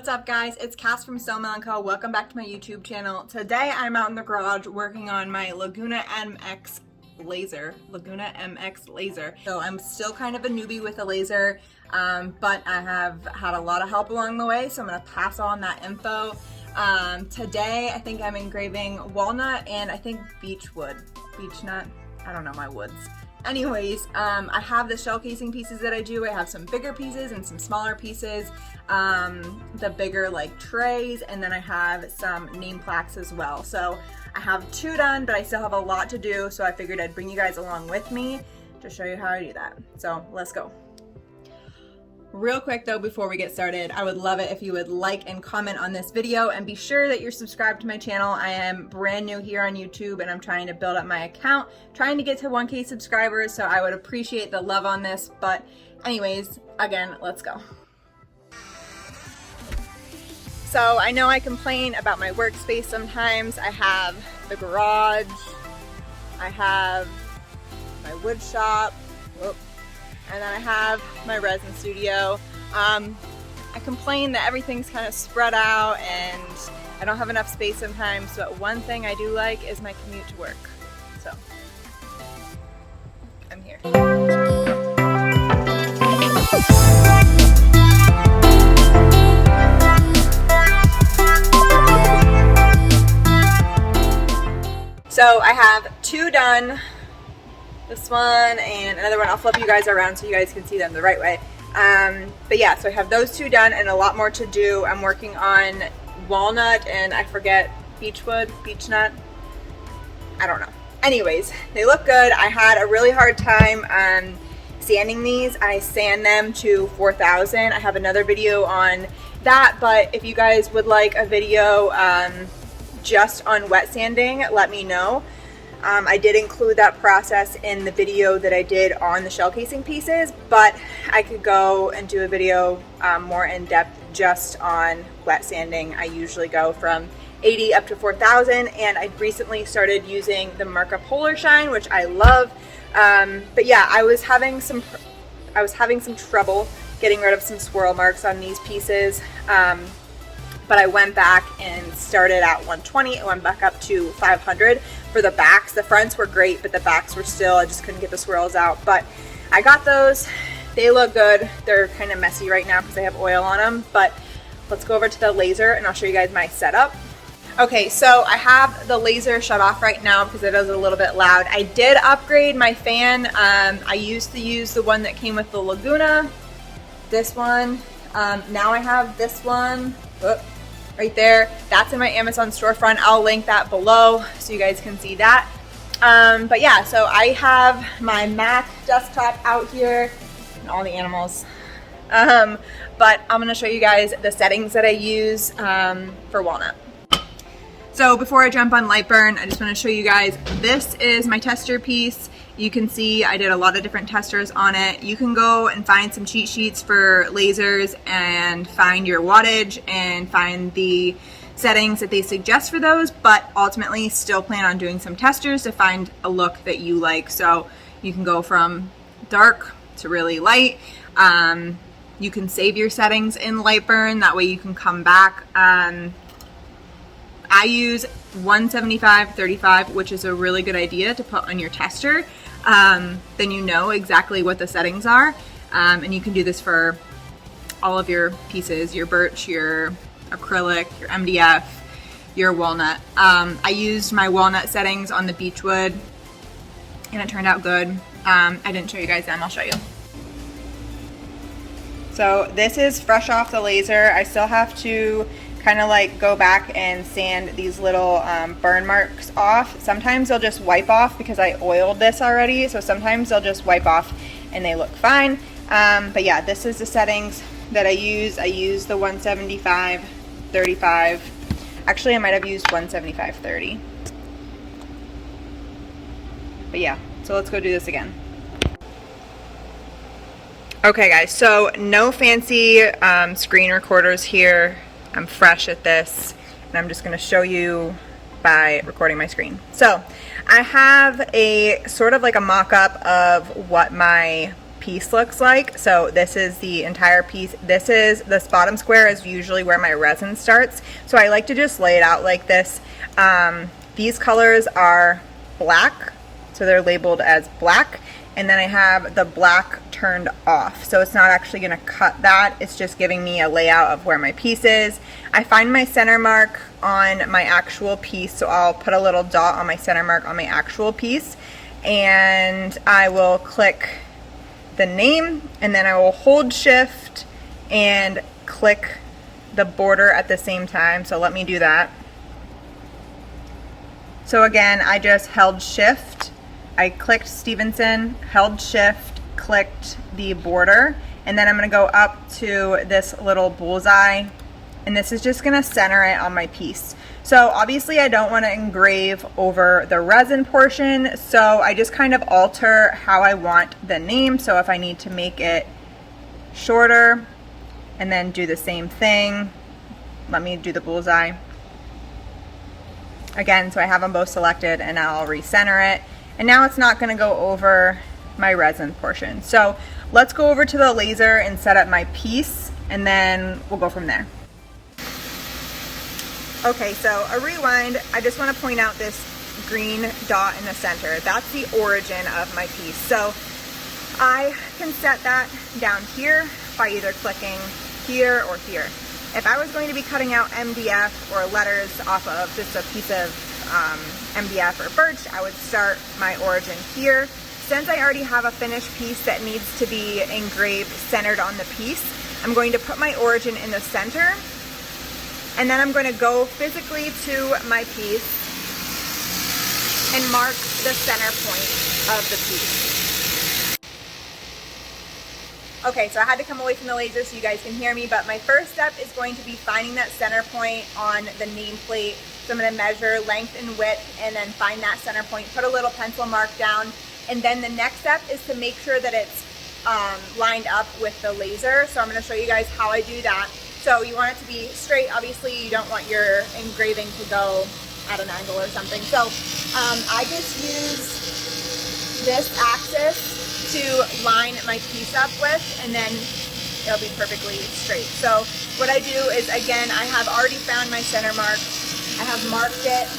What's up guys, it's Cass from Sewmill & Co. Welcome back to my YouTube channel. Today I'm out in the garage working on my Laguna MX laser. So I'm still kind of a newbie with a laser, but I have had a lot of help along the way, so I'm going to pass on that info. Today I think I'm engraving walnut and I think beech nut, I don't know my woods. Anyways, I have the shell casing pieces that I do. I have some bigger pieces and some smaller pieces, the bigger like trays, and then I have some name plaques as well. So I have 2 done, but I still have a lot to do, so I figured I'd bring you guys along with me to show you how I do that. So let's go. Real quick though, before we get started, I would love it if you would like and comment on this video and be sure that you're subscribed to my channel. I am brand new here on YouTube and I'm trying to build up my account, trying to get to 1K subscribers, so I would appreciate the love on this. But anyways, again, let's go. So I know I complain about my workspace sometimes. I have the garage, I have my wood shop, and then I have my resin studio. I complain that everything's kind of spread out and I don't have enough space sometimes, but one thing I do like is my commute to work. So, I'm here. So I have 2 done. This one and another one. I'll flip you guys around so you guys can see them the right way. But yeah, so I have those 2 done and a lot more to do. I'm working on walnut and I forget beech nut. I don't know. Anyways, they look good. I had a really hard time sanding these. I sand them to 4000. I have another video on that, but if you guys would like a video just on wet sanding, let me know. I did include that process in the video that I did on the shell casing pieces, but I could go and do a video more in depth just on wet sanding. I usually go from 80 up to 4000, and I recently started using the Marca Polar Shine, which I love. But yeah, I was having some trouble getting rid of some swirl marks on these pieces. But I went back and started at 120 and went back up to 500 for the backs. The fronts were great, but the backs were still, I just couldn't get the swirls out. But I got those. They look good. They're kind of messy right now because I have oil on them. But let's go over to the laser and I'll show you guys my setup. Okay, so I have the laser shut off right now because it is a little bit loud. I did upgrade my fan. I used to use the one that came with the Laguna. This one. Now I have this one. Right there. That's in my Amazon storefront. I'll link that below so you guys can see that. But yeah, so I have my Mac desktop out here and all the animals. But I'm going to show you guys the settings that I use for walnut. So before I jump on Lightburn, I just want to show you guys, this is my tester piece. You can see I did a lot of different testers on it. You can go and find some cheat sheets for lasers and find your wattage and find the settings that they suggest for those, but ultimately still plan on doing some testers to find a look that you like. So you can go from dark to really light. You can save your settings in Lightburn, that way you can come back. I use 175/35, which is a really good idea to put on your tester. Then you know exactly what the settings are, and you can do this for all of your pieces, your birch, your acrylic, your MDF, your walnut. I used my walnut settings on the beechwood and it turned out good. I didn't show you guys them, I'll show you. So this is fresh off the laser. I still have to kind of like go back and sand these little burn marks off. Sometimes they'll just wipe off because I oiled this already, so sometimes they'll just wipe off and they look fine. But yeah, this is the settings that I use. I use the 175/35. Actually, I might have used 175/30. But yeah, so let's go do this again. Okay guys, so no fancy screen recorders here. I'm fresh at this and I'm just going to show you by recording my screen. So I have a sort of like a mock-up of what my piece looks like. So this is the entire piece. This bottom square is usually where my resin starts. So I like to just lay it out like this. These colors are black, so they're labeled as black. And then I have the black turned off. So it's not actually gonna cut that. It's just giving me a layout of where my piece is. I find my center mark on my actual piece. So I'll put a little dot on my center mark on my actual piece. And I will click the name, and then I will hold shift and click the border at the same time. So let me do that. So again, I just held shift. I clicked Stevenson, held shift, clicked the border, and then I'm gonna go up to this little bullseye, and this is just gonna center it on my piece. So obviously I don't wanna engrave over the resin portion, so I just kind of alter how I want the name. So if I need to make it shorter, and then do the same thing, let me do the bullseye. Again, so I have them both selected, and I'll recenter it. And now it's not gonna go over my resin portion. So let's go over to the laser and set up my piece, and then we'll go from there. Okay, so a rewind. I just wanna point out this green dot in the center. That's the origin of my piece. So I can set that down here by either clicking here or here. If I was going to be cutting out MDF or letters off of just a piece of MDF or birch, I would start my origin here. Since I already have a finished piece that needs to be engraved centered on the piece, I'm going to put my origin in the center, and then I'm going to go physically to my piece and mark the center point of the piece. Okay, so I had to come away from the laser so you guys can hear me, but my first step is going to be finding that center point on the nameplate. So I'm going to measure length and width and then find that center point, put a little pencil mark down, and then the next step is to make sure that it's lined up with the laser. So I'm going to show you guys how I do that. So you want it to be straight. Obviously you don't want your engraving to go at an angle or something. So I just use this axis to line my piece up with, and then it'll be perfectly straight. So what I do is, again, I have already found my center mark. I have marked it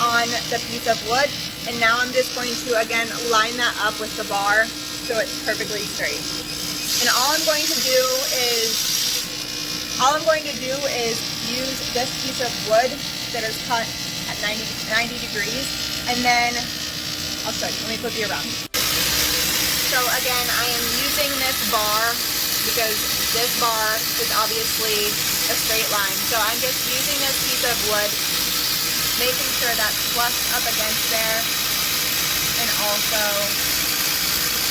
on the piece of wood, and now I'm just going to, again, line that up with the bar so it's perfectly straight. And all I'm going to do is use this piece of wood that is cut at 90 degrees, and then I'll show you. Let me flip you around. So again, I am using this bar because this bar is obviously a straight line. So I'm just using this piece of wood, making sure that's flush up against there and also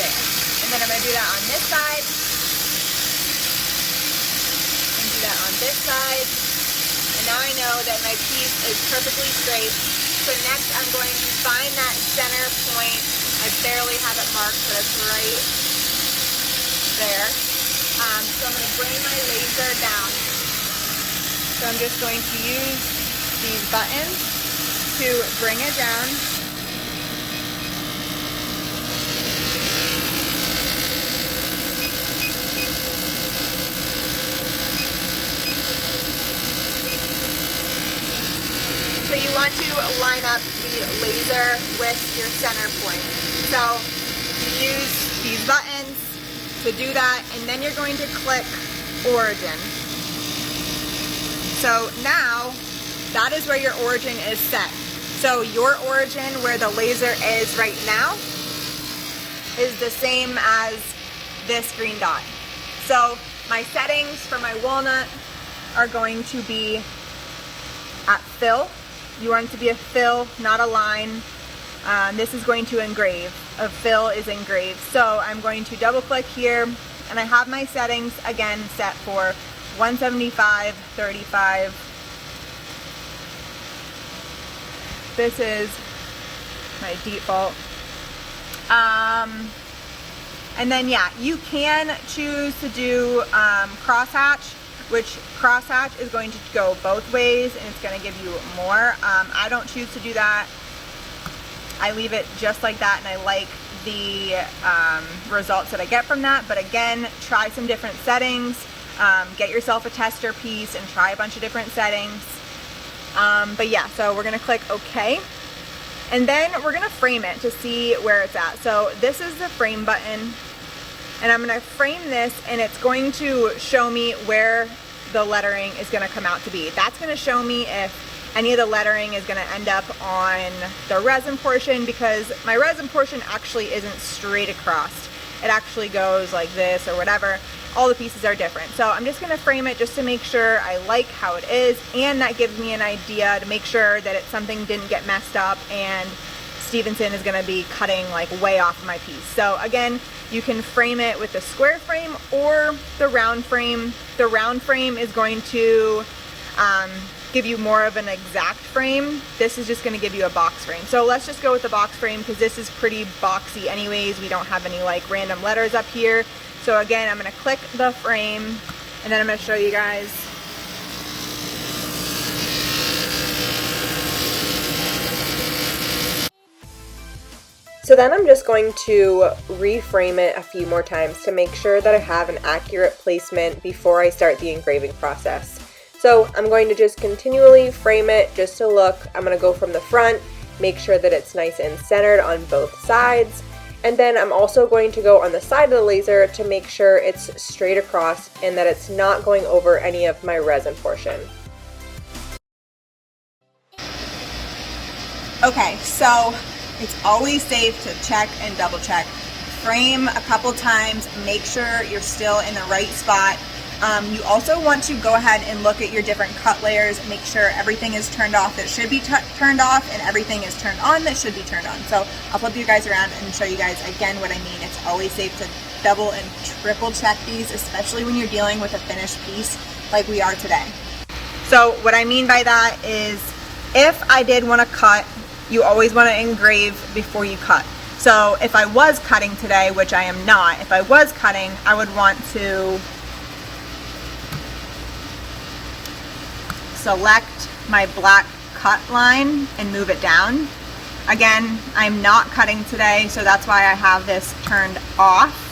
there. And then I'm going to do that on this side and do that on this side. And now I know that my piece is perfectly straight. So next I'm going to find that center point. I barely have it marked, but it's right there. So I'm going to bring my laser down. So I'm just going to use these buttons to bring it down. So you want to line up the laser with your center point. So you use these buttons to do that, and then you're going to click origin. So now that is where your origin is set. So your origin where the laser is right now is the same as this green dot. So my settings for my walnut are going to be at fill. You want it to be a fill, not a line. This is going to engrave. A fill is engraved. So I'm going to double click here, and I have my settings again set for 175, 35. This is my default. And then yeah, you can choose to do crosshatch, which crosshatch is going to go both ways and it's going to give you more. I don't choose to do that. I leave it just like that, and I like the results that I get from that. But again, try some different settings. Get yourself a tester piece and try a bunch of different settings. But yeah, so we're gonna click OK. And then we're gonna frame it to see where it's at. So this is the frame button. And I'm gonna frame this, and it's going to show me where the lettering is gonna come out to be. That's gonna show me if any of the lettering is gonna end up on the resin portion, because my resin portion actually isn't straight across. It actually goes like this or whatever. All the pieces are different. So I'm just gonna frame it just to make sure I like how it is, and that gives me an idea to make sure that something didn't get messed up and Stevenson is gonna be cutting like way off of my piece. So again, you can frame it with the square frame or the round frame. The round frame is going to give you more of an exact frame. This is just gonna give you a box frame. So let's just go with the box frame, because this is pretty boxy anyways. We don't have any like random letters up here. So again, I'm gonna click the frame, and then I'm gonna show you guys. So then I'm just going to reframe it a few more times to make sure that I have an accurate placement before I start the engraving process. So I'm going to just continually frame it just to look. I'm gonna go from the front, make sure that it's nice and centered on both sides. And then I'm also going to go on the side of the laser to make sure it's straight across and that it's not going over any of my resin portion. Okay, so it's always safe to check and double check. Frame a couple times, make sure you're still in the right spot. You also want to go ahead and look at your different cut layers, make sure everything is turned off that should be turned off, and everything is turned on that should be turned on. So I'll flip you guys around and show you guys again what I mean. It's always safe to double and triple check these, especially when you're dealing with a finished piece like we are today. So what I mean by that is, if I did want to cut, you always want to engrave before you cut. So if I was cutting today, which I am not, if I was cutting, I would want to select my black cut line and move it down. Again, I'm not cutting today, so that's why I have this turned off.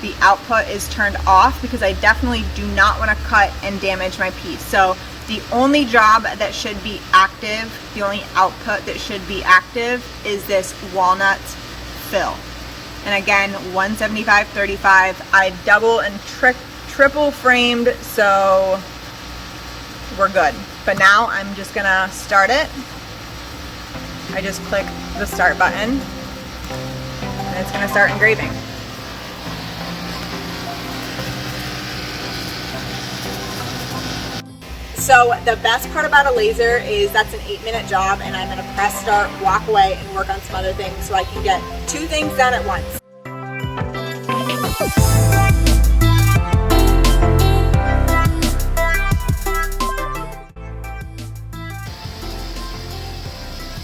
The output is turned off because I definitely do not want to cut and damage my piece. So the only job that should be active, the only output that should be active is this walnut fill. And again, 175/35. I double and triple framed, so we're good. But now I'm just gonna start it. I just click the start button and it's gonna start engraving. So the best part about a laser is that's an 8-minute job, and I'm gonna press start, walk away, and work on some other things so I can get 2 things done at once.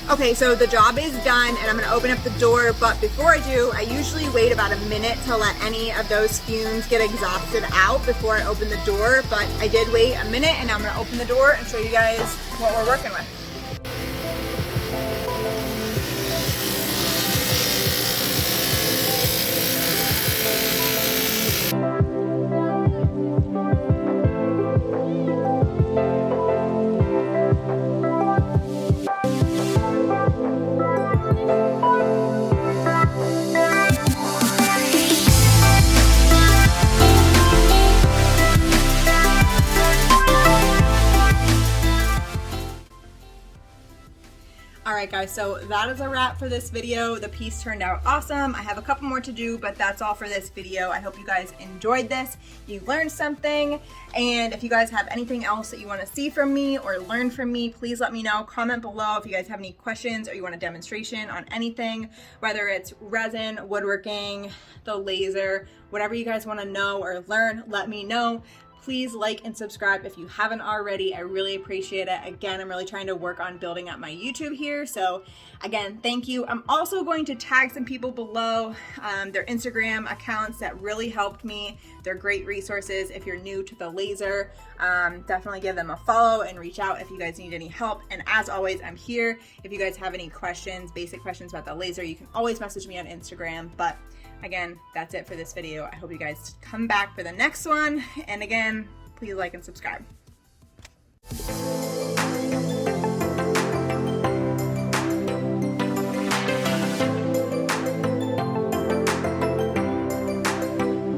Okay, so the job is done, and I'm gonna open up the door, but before I do, I usually wait about a minute to let any of those fumes get exhausted out before I open the door, but I did wait a minute, and I'm gonna open the door and show you guys what we're working with. Alright guys, so that is a wrap for this video. The piece turned out awesome. I have a couple more to do, but that's all for this video. I hope you guys enjoyed this. You learned something, and if you guys have anything else that you want to see from me or learn from me, please let me know. Comment below if you guys have any questions or you want a demonstration on anything, whether it's resin, woodworking, the laser, whatever you guys want to know or learn, let me know. please like and subscribe if you haven't already. I really appreciate it. Again, I'm really trying to work on building up my YouTube here. So again, thank you. I'm also going to tag some people below, their Instagram accounts that really helped me. They're great resources if you're new to the laser. Definitely give them a follow and reach out if you guys need any help. And as always, I'm here. If you guys have any questions, basic questions about the laser, you can always message me on Instagram. But again, that's it for this video. I hope you guys come back for the next one. And again, please like and subscribe.